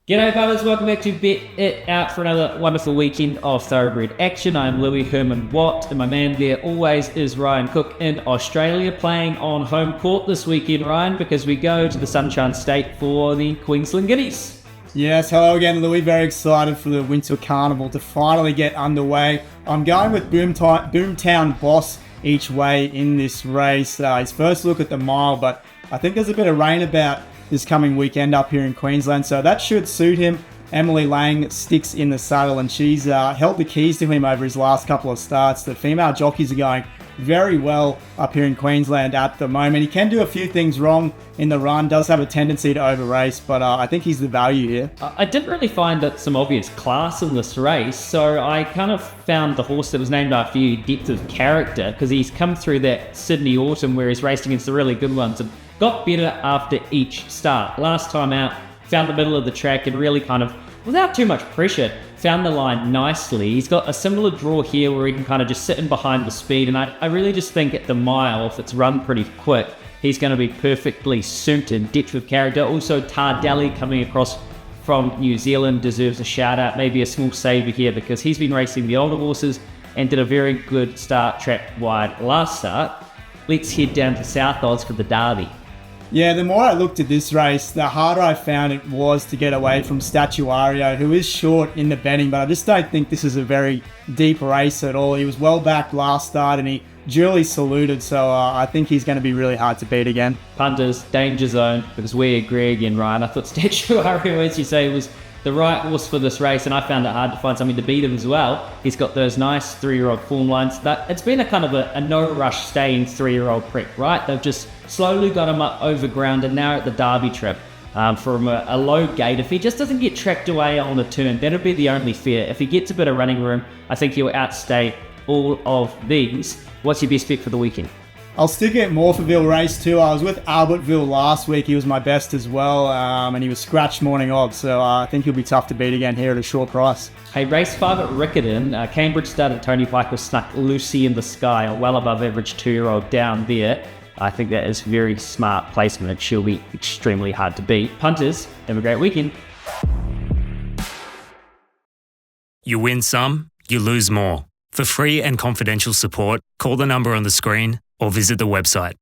G'day punters, welcome back to Bet It Out for another wonderful weekend of thoroughbred action. I'm Louis Herman Watt and my man there always is Ryan Cook in Australia, playing on home court this weekend, Ryan, because we go to the Sunshine State for the Queensland Guineas. Yes, hello again, Louis. Very excited for the Winter Carnival to finally get underway. I'm going with Boomtown Boss each way in this race. His first look at the mile, but I think there's a bit of rain about this coming weekend up here in Queensland, so that should suit him. Emily Lang sticks in the saddle and she's held the keys to him over his last couple of starts. The female jockeys are going very well up here in Queensland at the moment. He can do a few things wrong in the run, does have a tendency to over race, but I think he's the value here. I didn't really find that some obvious class in this race, so I kind of found the horse that was named after you depth of character, because he's come through that Sydney Autumn where he's raced against the really good ones and got better after each start. Last time out, found the middle of the track and really kind of, without too much pressure, found the line nicely. He's got a similar draw here where he can kind of just sit in behind the speed, and I really just think at the mile, if it's run pretty quick, he's going to be perfectly suited. Depth of character. Also, Tardelli coming across from New Zealand deserves a shout out, maybe a small saver here, because he's been racing the older horses and did a very good start track wide last start. Let's head down to South Oz for the Derby. Yeah, the more I looked at this race, the harder I found it was to get away from Statuario, who is short in the betting, but I just don't think this is a very deep race at all. He was well back last start and he duly saluted, so I think he's going to be really hard to beat again. Punters, danger zone, because we agree again, Ryan. I thought Statuario, as you say, was the right horse for this race, and I found it hard to find something to beat him as well. He's got those nice 3-year-old form lines. It's been a kind of a no-rush staying 3-year-old prick, right? They've just slowly got him up over ground, and now at the Derby trip from a low gate. If he just doesn't get tracked away on the turn, that'll be the only fear. If he gets a bit of running room, I think he'll outstay all of these. What's your best pick for the weekend? I'll stick at Morphettville race 2. I was with Albertville last week. He was my best as well, and he was scratched morning odds, so I think he'll be tough to beat again here at a short price. Hey, race 5 at Riccarton. Cambridge started Tony Piker snuck Lucy in the Sky, a well above average 2-year-old down there. I think that is very smart placement. She'll be extremely hard to beat. Punters, have a great weekend. You win some, you lose more. For free and confidential support, call the number on the screen or visit the website